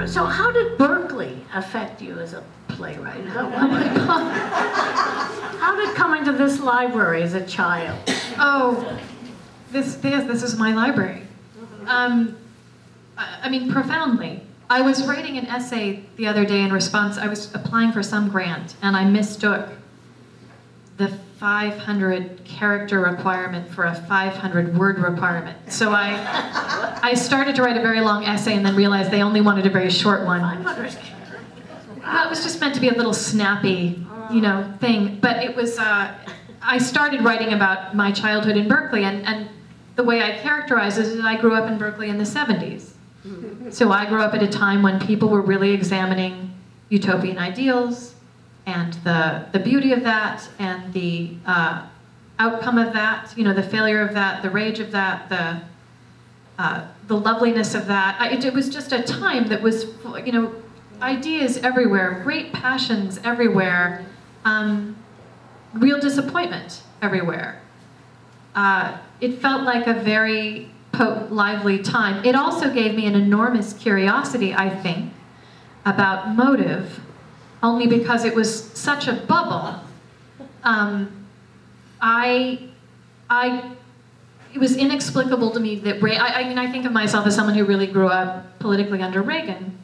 So how did Berkeley affect you as a playwright? How did coming to this library as a child? Oh, this is my library. I mean, profoundly. I was writing an essay the other day in response. I was applying for some grant, and I mistook the 500 character requirement for a 500 word requirement. So I started to write a very long essay and then realized they only wanted a very short one. 500. Well, it was just meant to be a little snappy, you know, thing. But it was, I started writing about my childhood in Berkeley, and the way I characterize it is that I grew up in Berkeley in the 70s. So I grew up at a time when people were really examining utopian ideals, and the beauty of that, and the outcome of that, you know, the failure of that, the rage of that, the loveliness of that. It was just a time that was, you know, ideas everywhere, great passions everywhere, real disappointment everywhere. It felt like a very lively time. It also gave me an enormous curiosity, I think, about motive, only because it was such a bubble. It was inexplicable to me that I mean, I think of myself as someone who really grew up politically under Reagan,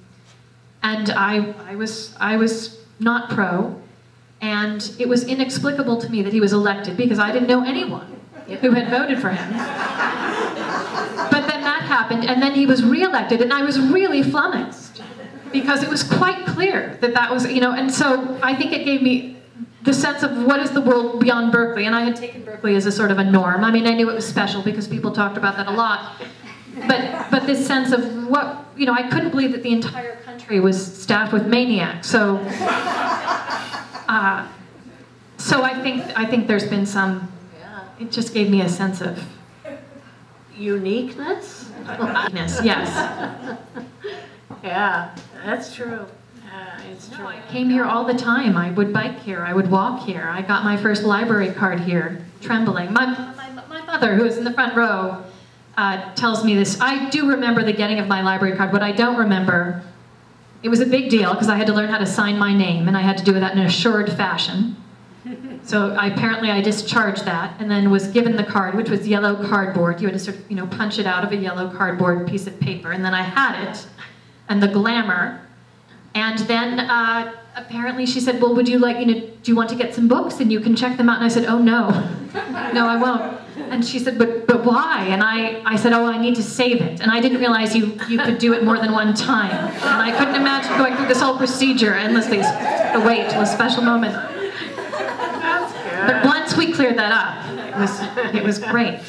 and I was not pro, and it was inexplicable to me that he was elected because I didn't know anyone who had voted for him. But then that happened, and then he was reelected, and I was really flummoxed because it was quite clear that that was, you know, and so I think it gave me the sense of what is the world beyond Berkeley, and I had taken Berkeley as a sort of a norm. I mean, I knew it was special because people talked about that a lot, but this sense of what, you know, I couldn't believe that the entire country was staffed with maniacs. So, so I think there's been some. It just gave me a sense of uniqueness. Yes. Yeah, that's true. It's true. I came here all the time. I would bike here. I would walk here. I got my first library card here, trembling. My mother, who is in the front row, tells me this. I do remember the getting of my library card. What I don't remember, it was a big deal because I had to learn how to sign my name, and I had to do that in an assured fashion. So apparently I discharged that, and then was given the card, which was yellow cardboard. You had to sort of, you know, punch it out of a yellow cardboard piece of paper, and then I had it, and the glamour. And then apparently she said, well, would you like, you know, do you want to get some books and you can check them out? And I said, oh no, no, I won't. And she said, but why? And I said, oh, I need to save it. And I didn't realize you could do it more than one time. And I couldn't imagine going through this whole procedure endlessly, the wait till a special moment. That's good. But once we cleared that up, it was great.